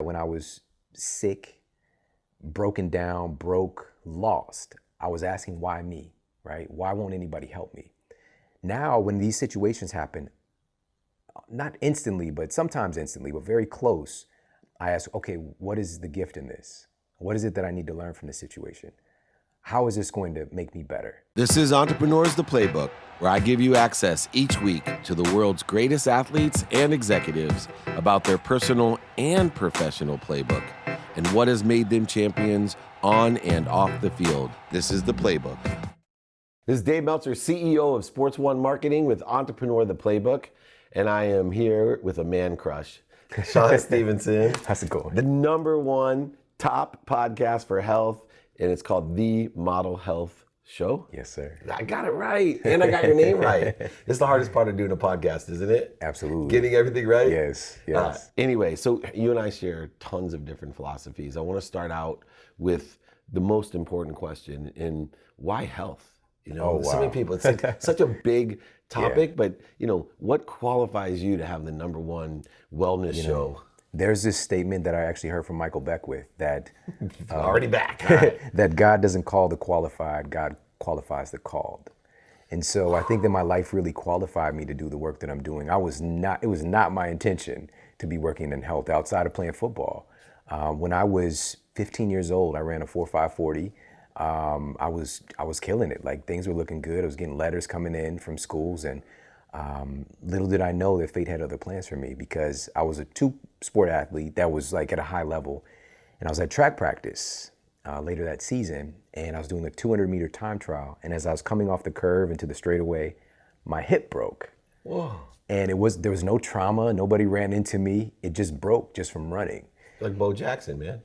When I was sick, broken down, broke, lost, I was asking why me, right? Why won't anybody help me? Now, when these situations happen, not instantly, but sometimes instantly, but very close, I ask, okay, what is the gift in this? What is it that I need to learn from this situation? How is this going to make me better? This is Entrepreneurs the Playbook, where I give you access each week to the world's greatest athletes and executives about their personal and professional playbook and what has made them champions on and off the field. This is the Playbook. This is Dave Meltzer, CEO of Sports One Marketing with Entrepreneur the Playbook, and I am here with a man crush, Shawn Stevenson. How's it going? The #1 top podcast for health, and it's called The Model Health Show. Yes, sir. I got it right, and I got your name right. It's the hardest part of doing a podcast, isn't it? Absolutely. Getting everything right? Yes. Anyway, so you and I share tons of different philosophies. I want to start out with the most important question, and why health? You know, so many people, it's like such a big topic, but you know, what qualifies you to have the #1 wellness show? There's this statement that I actually heard from Michael Beckwith that Already back. that God doesn't call the qualified, God qualifies the called. And so I think that my life really qualified me to do the work that I'm doing. It was not my intention to be working in health outside of playing football. When I was 15 years old, I ran a 4.5 40. I was killing it. Like, things were looking good. I was getting letters coming in from schools, and little did I know that fate had other plans for me, because I was a two-sport athlete that was like at a high level, and I was at track practice later that season, and I was doing a 200-meter time trial, and as I was coming off the curve into the straightaway, my hip broke. Whoa. And there was no trauma. Nobody ran into me. It just broke just from running. Like Bo Jackson, man.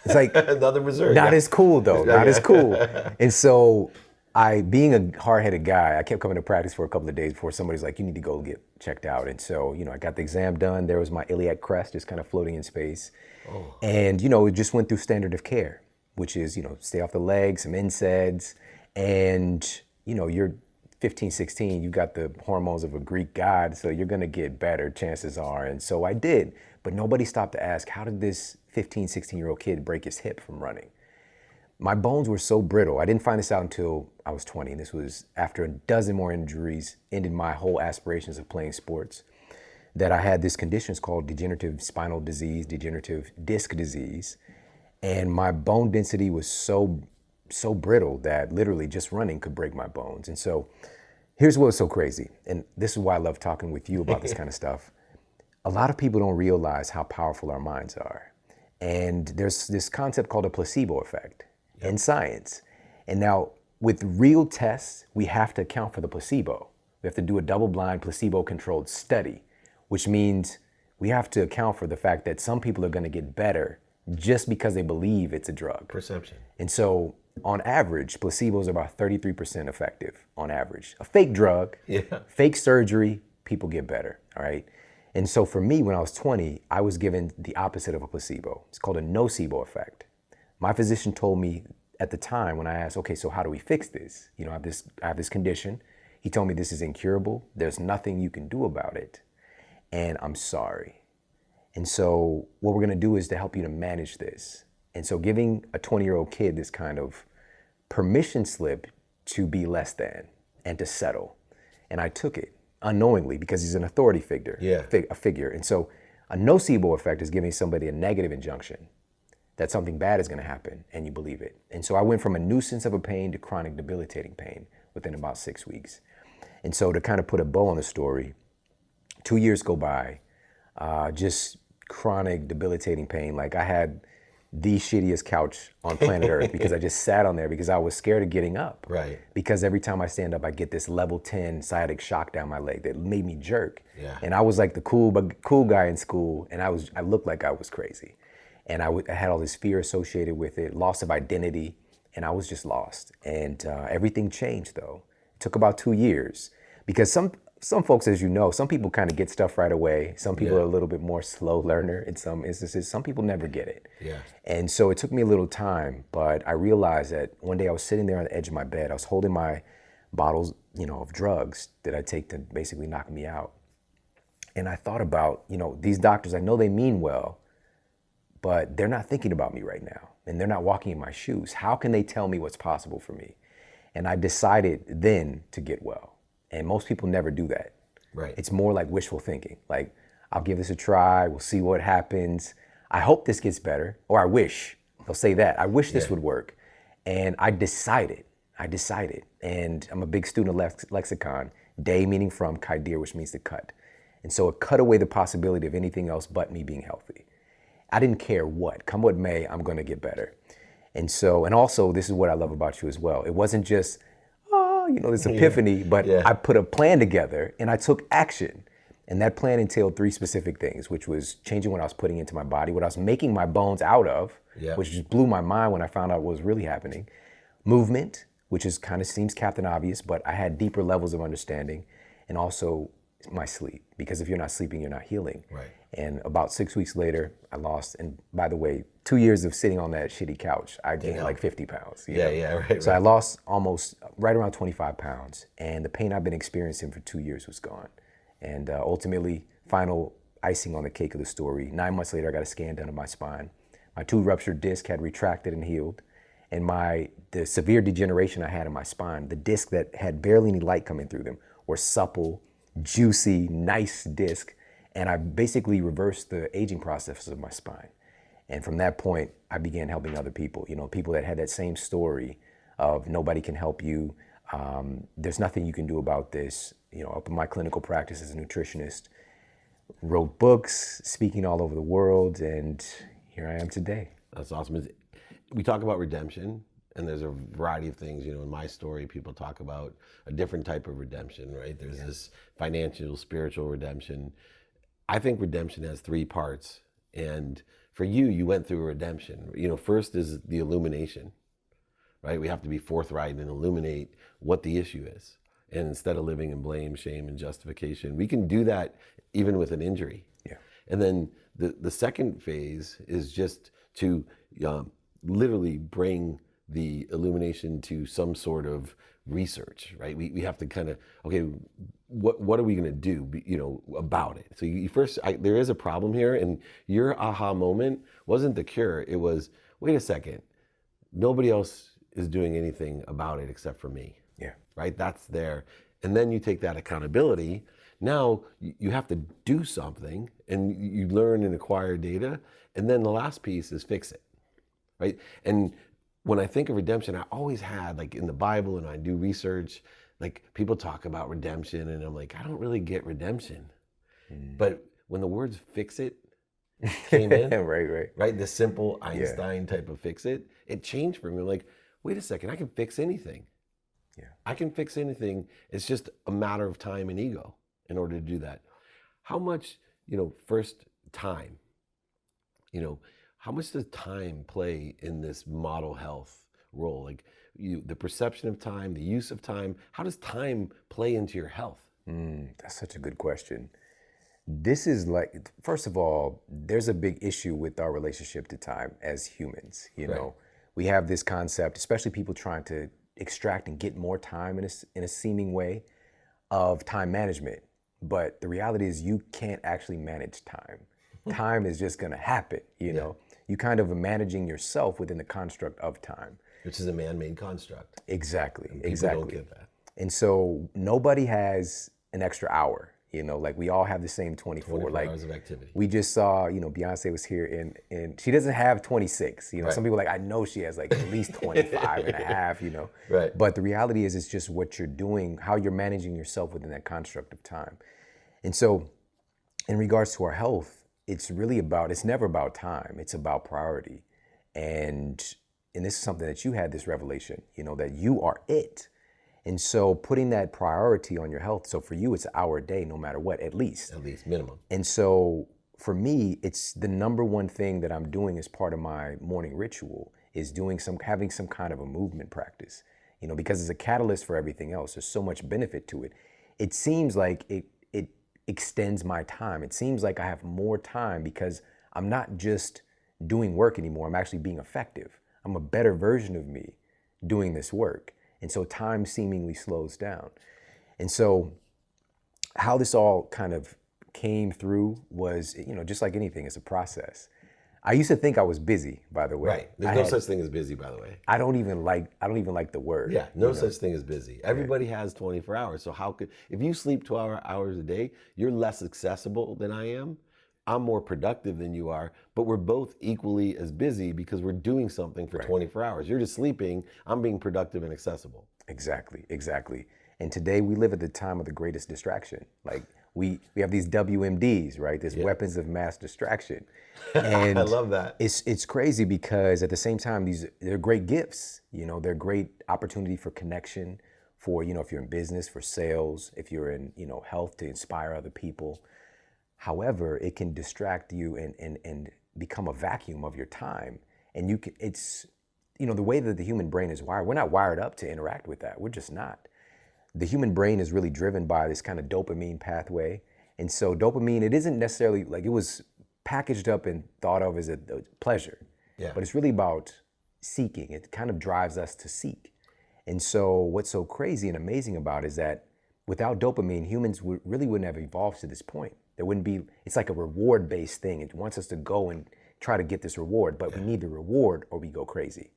It's like another reserve. Not as cool though. Not as cool. And so being a hard-headed guy, I kept coming to practice for a couple of days before somebody's like, you need to go get checked out. And so, I got the exam done. There was my iliac crest just kind of floating in space. Oh. And, it just went through standard of care, which is, stay off the legs, some NSAIDs. And, you're 15, 16, you got the hormones of a Greek god, so you're gonna get better, chances are. And so I did, but nobody stopped to ask, how did this 15, 16-year-old kid break his hip from running? My bones were so brittle. I didn't find this out until I was 20, and this was after a dozen more injuries ended my whole aspirations of playing sports, that I had this condition called degenerative spinal disease, degenerative disc disease, and my bone density was so brittle that literally just running could break my bones. And so here's what's so crazy, and this is why I love talking with you about this kind of stuff. A lot of people don't realize how powerful our minds are. And there's this concept called a placebo effect in science. And now with real tests, we have to account for the placebo. We have to do a double-blind placebo-controlled study, which means we have to account for the fact that some people are gonna get better just because they believe it's a drug. Perception. And so on average, placebos are about 33% effective on average. A fake drug, fake surgery, people get better, all right? And so for me, when I was 20, I was given the opposite of a placebo. It's called a nocebo effect. My physician told me at the time when I asked, okay, so how do we fix this? I have this condition. He told me this is incurable. There's nothing you can do about it. And I'm sorry. And so what we're gonna do is to help you to manage this. And so giving a 20-year-old kid this kind of permission slip to be less than and to settle. And I took it unknowingly because he's an authority figure. A figure. And so a nocebo effect is giving somebody a negative injunction that something bad is gonna happen and you believe it. And so I went from a nuisance of a pain to chronic debilitating pain within about 6 weeks. And so to kind of put a bow on the story, 2 years go by, just chronic debilitating pain. Like, I had the shittiest couch on planet Earth because I just sat on there because I was scared of getting up. Right. Because every time I stand up, I get this level 10 sciatic shock down my leg that made me jerk. Yeah. And I was like the cool guy in school, and I looked like I was crazy. And I had all this fear associated with it, loss of identity, and I was just lost. And everything changed though. It took about 2 years because some folks, as you know, some people kind of get stuff right away. Some people are a little bit more slow learner in some instances. Some people never get it. Yeah. And so it took me a little time, but I realized that one day I was sitting there on the edge of my bed. I was holding my bottles, of drugs that I take to basically knock me out. And I thought about, these doctors, I know they mean well, but they're not thinking about me right now, and they're not walking in my shoes. How can they tell me what's possible for me? And I decided then to get well. And most people never do that. Right. It's more like wishful thinking. Like, I'll give this a try, we'll see what happens. I hope this gets better, or I wish, they'll say that. I wish this would work. And I decided, and I'm a big student of lexicon, day meaning from, kaidir, which means to cut. And so it cut away the possibility of anything else but me being healthy. I didn't care what, come what may, I'm gonna get better. And so, and also this is what I love about you as well. It wasn't just, this epiphany, but I put a plan together and I took action. And that plan entailed 3 specific things, which was changing what I was putting into my body, what I was making my bones out of, which just blew my mind when I found out what was really happening. Movement, which is kind of seems Captain Obvious, but I had deeper levels of understanding. And also my sleep, because if you're not sleeping, you're not healing. Right. And about 6 weeks later, I lost, and by the way, 2 years of sitting on that shitty couch, I gained like 50 pounds. Right. So I lost almost right around 25 pounds, and the pain I've been experiencing for 2 years was gone. And ultimately, final icing on the cake of the story, 9 months later, I got a scan done of my spine. My 2 ruptured discs had retracted and healed, and the severe degeneration I had in my spine, the discs that had barely any light coming through them, were supple, juicy, nice disc, and I basically reversed the aging process of my spine. And from that point, I began helping other people, people that had that same story of nobody can help you, there's nothing you can do about this. Up in my clinical practice as a nutritionist, wrote books, speaking all over the world, and here I am today. That's awesome. We talk about redemption, and there's a variety of things. In my story, people talk about a different type of redemption, right? There's this financial, spiritual redemption. I think redemption has 3 parts, and for you went through a redemption. First is the illumination, right? We have to be forthright and illuminate what the issue is. And instead of living in blame, shame, and justification, we can do that even with an injury. Yeah. And then the second phase is just to literally bring the illumination to some sort of research, right? We have to kind of, okay, what are we going to do, about it? So there is a problem here, and your aha moment wasn't the cure. It was, wait a second, nobody else is doing anything about it except for me. Yeah. Right? That's there. And then you take that accountability. Now you have to do something, and you learn and acquire data. And then the last piece is fix it. Right? And when I think of redemption, I always had, like in the Bible, and I do research, like people talk about redemption, and I'm like, I don't really get redemption. But when the words fix it came in, right? The simple Einstein type of fix it, it changed for me. I'm like, wait a second, I can fix anything. Yeah. I can fix anything. It's just a matter of time and ego in order to do that. How much, first time, how much does time play in this model health role? Like the perception of time, the use of time, how does time play into your health? That's such a good question. This is like, first of all, there's a big issue with our relationship to time as humans. We have this concept, especially people trying to extract and get more time in a seeming way of time management. But the reality is you can't actually manage time. Time is just gonna happen, You kind of are managing yourself within the construct of time. Which is a man-made construct. Exactly, And people exactly. don't get that. And so nobody has an extra hour, like we all have the same 24. 24 hours of activity. We just saw, Beyonce was here and she doesn't have 26. Right. Some people are like, I know she has like at least 25 and a half, Right. But the reality is it's just what you're doing, how you're managing yourself within that construct of time. And so in regards to our health, it's never about time, it's about priority. And this is something that you had this revelation, that you are it. And so putting that priority on your health, so for you, it's an hour a day, no matter what, at least. At least, minimum. And so for me, it's the number one thing that I'm doing as part of my morning ritual is having some kind of a movement practice, because it's a catalyst for everything else. There's so much benefit to it. It seems like it extends my time. It seems like I have more time because I'm not just doing work anymore. I'm actually being effective. I'm a better version of me doing this work. And so time seemingly slows down. And so how this all kind of came through was, just like anything, it's a process. I used to think I was busy, by the way. Right. There's no such thing as busy, by the way. I don't even like the word. Yeah, no such thing as busy. Everybody has 24 hours. So if you sleep 12 hours a day, you're less accessible than I am. I'm more productive than you are, but we're both equally as busy because we're doing something for 24 hours. You're just sleeping. I'm being productive and accessible. Exactly. And today we live at the time of the greatest distraction. Like we have these WMDs, right? These weapons of mass distraction. And I love that. It's crazy because at the same time, they're great gifts. They're great opportunity for connection, for, if you're in business, for sales, if you're in, health, to inspire other people. However, it can distract you and become a vacuum of your time. And the way that the human brain is wired, we're not wired up to interact with that. We're just not. The human brain is really driven by this kind of dopamine pathway. And so dopamine, it isn't necessarily like it was packaged up and thought of as a pleasure. Yeah. But it's really about seeking. It kind of drives us to seek. And so what's so crazy and amazing about it is that without dopamine, humans really wouldn't have evolved to this point. There wouldn't be, it's like a reward-based thing. It wants us to go and try to get this reward, but we need the reward or we go crazy.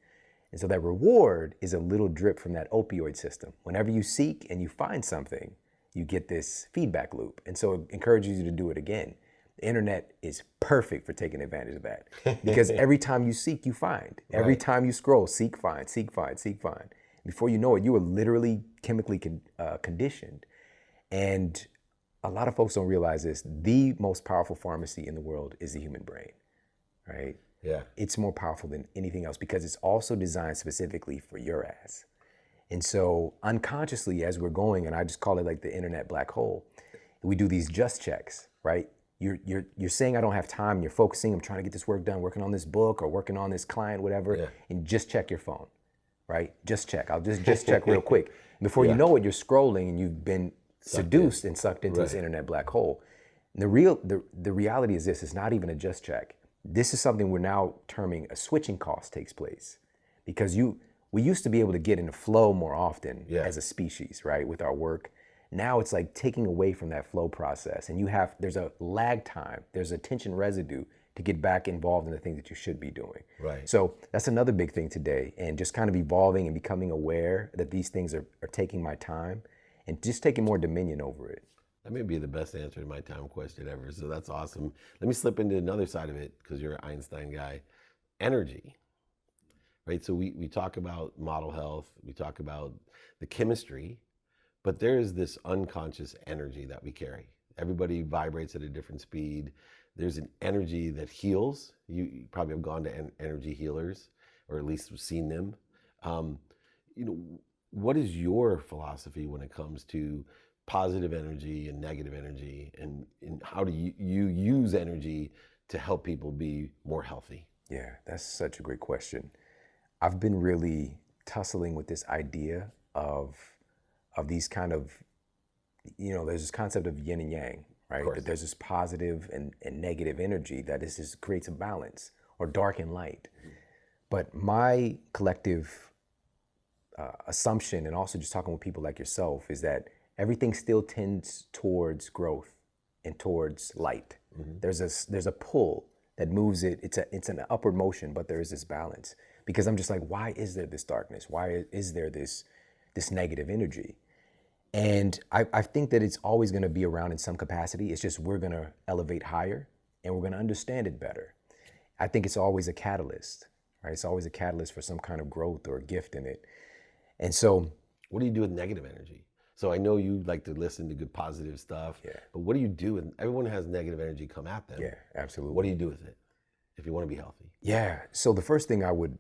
And so that reward is a little drip from that opioid system. Whenever you seek and you find something, you get this feedback loop. And so it encourages you to do it again. The internet is perfect for taking advantage of that because every time you seek, you find. Every time you scroll, seek, find, seek, find, seek, find. Before you know it, you are literally chemically conditioned. And a lot of folks don't realize this. The most powerful pharmacy in the world is the human brain, right? Yeah. It's more powerful than anything else because it's also designed specifically for your ass. And so unconsciously, as we're going, and I just call it like the internet black hole, we do these just checks, right? You're saying I don't have time, you're focusing, I'm trying to get this work done, working on this book or working on this client, whatever, and just check your phone, right? Just check. I'll just check real quick. Before you know it, you're scrolling and you've been seduced and sucked into this internet black hole. And the reality is this, it's not even a just check. This is something we're now terming a switching cost takes place because we used to be able to get in a flow more often as a species, right, with our work. Now it's like taking away from that flow process and there's a lag time, there's attention residue to get back involved in the things that you should be doing. Right. So that's another big thing today, and just kind of evolving and becoming aware that these things are taking my time and just taking more dominion over it. That may be the best answer to my time question ever, so that's awesome. Let me slip into another side of it, because you're an Einstein guy. Energy, right? So we talk about model health, we talk about the chemistry, but there is this unconscious energy that we carry. Everybody vibrates at a different speed. There's an energy that heals. You probably have gone to energy healers, or at least seen them. What is your philosophy when it comes to positive energy and negative energy, and how do you use energy to help people be more healthy? Yeah, that's such a great question. I've been really tussling with this idea of these kind of, there's this concept of yin and yang, right? That there's this positive and negative energy that creates a balance, or dark and light. But my collective assumption, and also just talking with people like yourself, is that everything still tends towards growth and towards light. Mm-hmm. There's a pull that moves it. It's an upward motion, but there is this balance. Because I'm just like, why is there this darkness? Why is there this negative energy? And I think that it's always going to be around in some capacity. It's just we're going to elevate higher and we're going to understand it better. I think it's always a catalyst, right? It's always a catalyst for some kind of growth or gift in it. And so, what do you do with negative energy? So I know you like to listen to good positive stuff, but what do you do with, everyone has negative energy come at them. Yeah, absolutely. What do you do with it if you want to be healthy? Yeah, so the first thing I would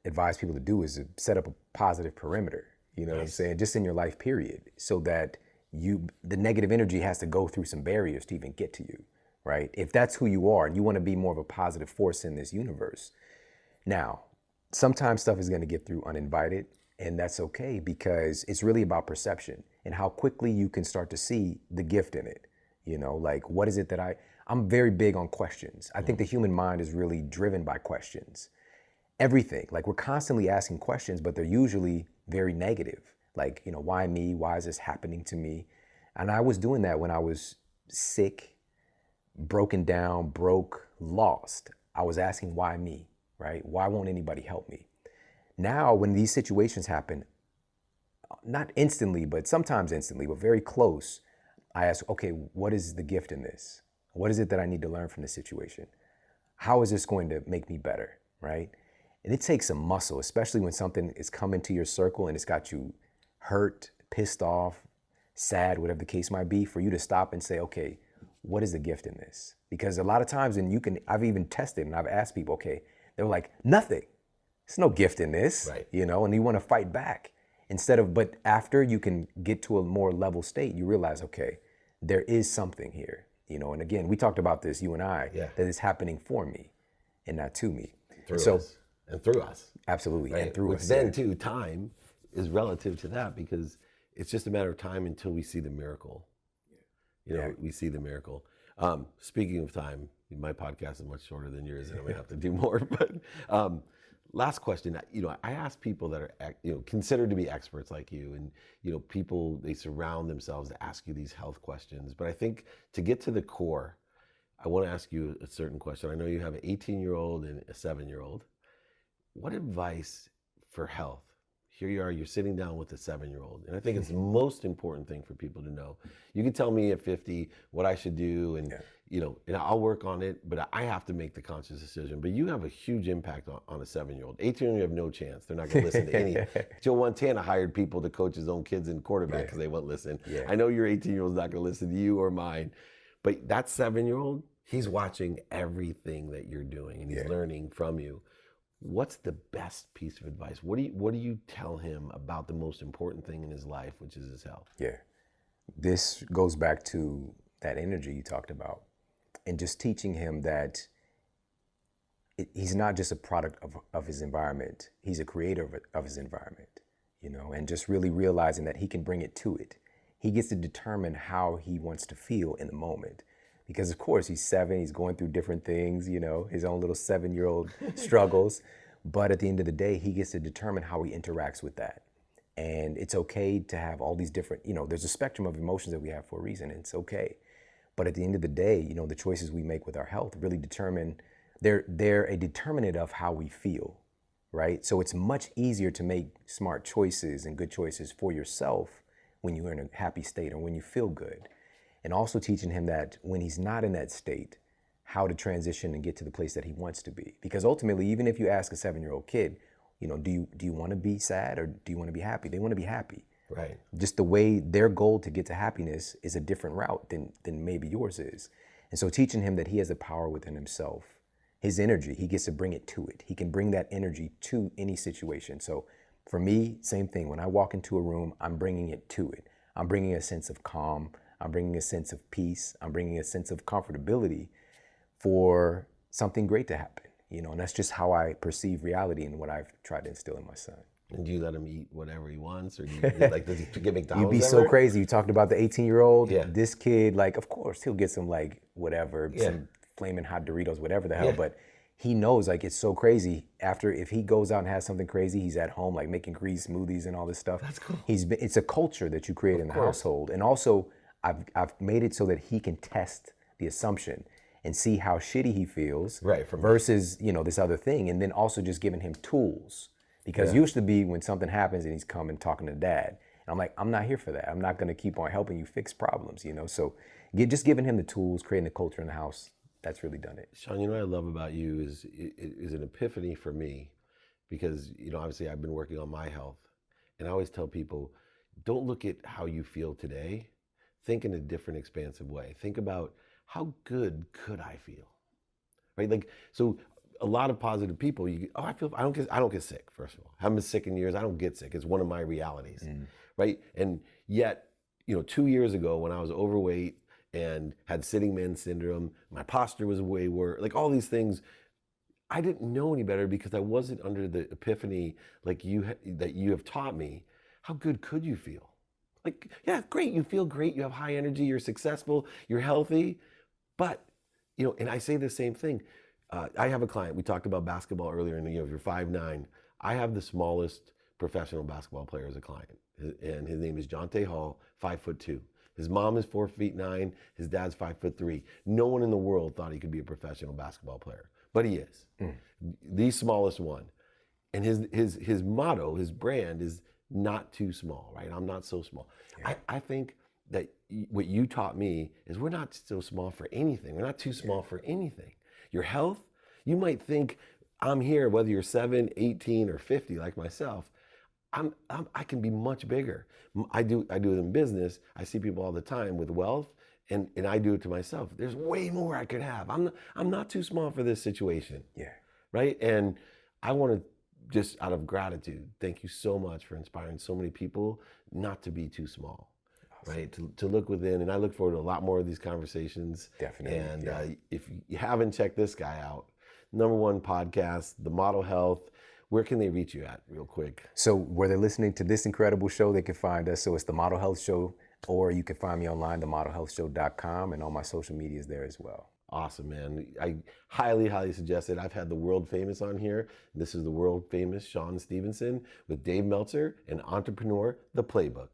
advise people to do is to set up a positive perimeter, what I'm saying, just in your life period, so that the negative energy has to go through some barriers to even get to you, right? If that's who you are and you want to be more of a positive force in this universe. Now, sometimes stuff is going to get through uninvited, and that's okay, because it's really about perception and how quickly you can start to see the gift in it. Like, what is it that I'm very big on questions. I think the human mind is really driven by questions. Everything, like, we're constantly asking questions, but they're usually very negative. Like, why me? Why is this happening to me? And I was doing that when I was sick, broken down, broke, lost. I was asking why me, right? Why won't anybody help me? Now, when these situations happen, not instantly, but sometimes instantly, but very close, I ask, okay, what is the gift in this? What is it that I need to learn from this situation? How is this going to make me better, right? And it takes some muscle, especially when something is coming to your circle and it's got you hurt, pissed off, sad, whatever the case might be, for you to stop and say, okay, what is the gift in this? Because a lot of times, I've even tested and I've asked people, okay, they're like, nothing. There's no gift in this, right. And you want to fight back but after you can get to a more level state, you realize, okay, there is something here, and again, we talked about this, you and I, that is happening for me and not to me. Through us. And through us. Absolutely, right? And through Which us. Then too, time is relative to that because it's just a matter of time until we see the miracle. We see the miracle. Speaking of time, my podcast is much shorter than yours and I might have to do more, but last question, I ask people that are, considered to be experts like you and, people, they surround themselves to ask you these health questions. But I think to get to the core, I want to ask you a certain question. I know you have an 18-year-old and a 7-year-old. What advice for health? Here you are, you're sitting down with a 7-year-old. And I think it's the most important thing for people to know. You can tell me at 50 what I should do and, and I'll work on it, but I have to make the conscious decision. But you have a huge impact on a 7-year-old. 18-year-old, you have no chance. They're not going to listen to any. Joe Montana hired people to coach his own kids in quarterback because they won't listen. Yeah. I know your 18-year-old's not going to listen to you or mine. But that 7-year-old, he's watching everything that you're doing and he's learning from you. What's the best piece of advice? What do you tell him about the most important thing in his life, which is his health? Yeah. This goes back to that energy you talked about and just teaching him that he's not just a product of his environment. He's a creator of his environment, and just really realizing that he can bring it to it. He gets to determine how he wants to feel in the moment. Because of course he's 7, he's going through different things, his own little 7-year-old struggles. But at the end of the day, he gets to determine how he interacts with that. And it's okay to have all these different, there's a spectrum of emotions that we have for a reason, and it's okay. But at the end of the day, the choices we make with our health really determine, they're a determinant of how we feel, right? So it's much easier to make smart choices and good choices for yourself when you're in a happy state or when you feel good. And also teaching him that when he's not in that state, how to transition and get to the place that he wants to be. Because ultimately, even if you ask a 7-year-old kid, do you want to be sad or do you want to be happy? They want to be happy. Right. Just the way their goal to get to happiness is a different route than maybe yours is. And so teaching him that he has the power within himself, his energy, he gets to bring it to it. He can bring that energy to any situation. So for me, same thing. When I walk into a room, I'm bringing it to it. I'm bringing a sense of calm. I'm bringing a sense of peace. I'm bringing a sense of comfortability for something great to happen, and that's just how I perceive reality and what I've tried to instill in my son. And do you let him eat whatever he wants, or do you, does he get McDonald's? You'd be so crazy. You talked about the 18-year-old. Yeah. This kid, of course, he'll get some whatever, some flaming hot Doritos, whatever the hell. But he knows it's so crazy. If he goes out and has something crazy, he's at home making green smoothies and all this stuff. That's cool. It's a culture that you create in the household, and also I've made it so that he can test the assumption and see how shitty he feels versus this other thing, and then also just giving him tools. Because used to be when something happens and he's coming talking to dad, and I'm like, I'm not here for that. I'm not going to keep on helping you fix problems, So just giving him the tools, creating a culture in the house, that's really done it. Shawn, what I love about you is an epiphany for me, because obviously I've been working on my health, and I always tell people, don't look at how you feel today. Think in a different, expansive way. Think about how good could I feel, right? So a lot of positive people, I don't get sick. First of all, I haven't been sick in years. I don't get sick. It's one of my realities, right? And yet, 2 years ago when I was overweight and had sitting man syndrome, my posture was way worse. All these things, I didn't know any better because I wasn't under the epiphany that you have taught me. How good could you feel? Great, you feel great, you have high energy, you're successful, you're healthy, but, and I say the same thing. I have a client, we talked about basketball earlier, and if you're 5'9", I have the smallest professional basketball player as a client, and his name is Jonte Hall, 5'2". His mom is 4'9", his dad's 5'3". No one in the world thought he could be a professional basketball player. but he is the smallest one. And his motto, his brand is not too small, right? I'm not so small. Yeah. I think that what you taught me is we're not so small for anything. We're not too small for anything. Your health, you might think I'm here, whether you're 7, 18, or 50, like myself. I can be much bigger. I do it in business. I see people all the time with wealth, and I do it to myself. There's way more I could have. I'm not too small for this situation. Yeah. Right? And I want to, just out of gratitude, thank you so much for inspiring so many people not to be too small. Awesome. Right? To look within. And I look forward to a lot more of these conversations. Definitely. And if you haven't checked this guy out, #1 podcast, The Model Health. Where can they reach you at, real quick? So where they're listening to this incredible show, they can find us. So it's The Model Health Show, or you can find me online, themodelhealthshow.com, and all my social media is there as well. Awesome, man. I highly, highly suggest it. I've had the world famous on here. This is the world famous Shawn Stevenson with Dave Meltzer and Entrepreneur, The Playbook.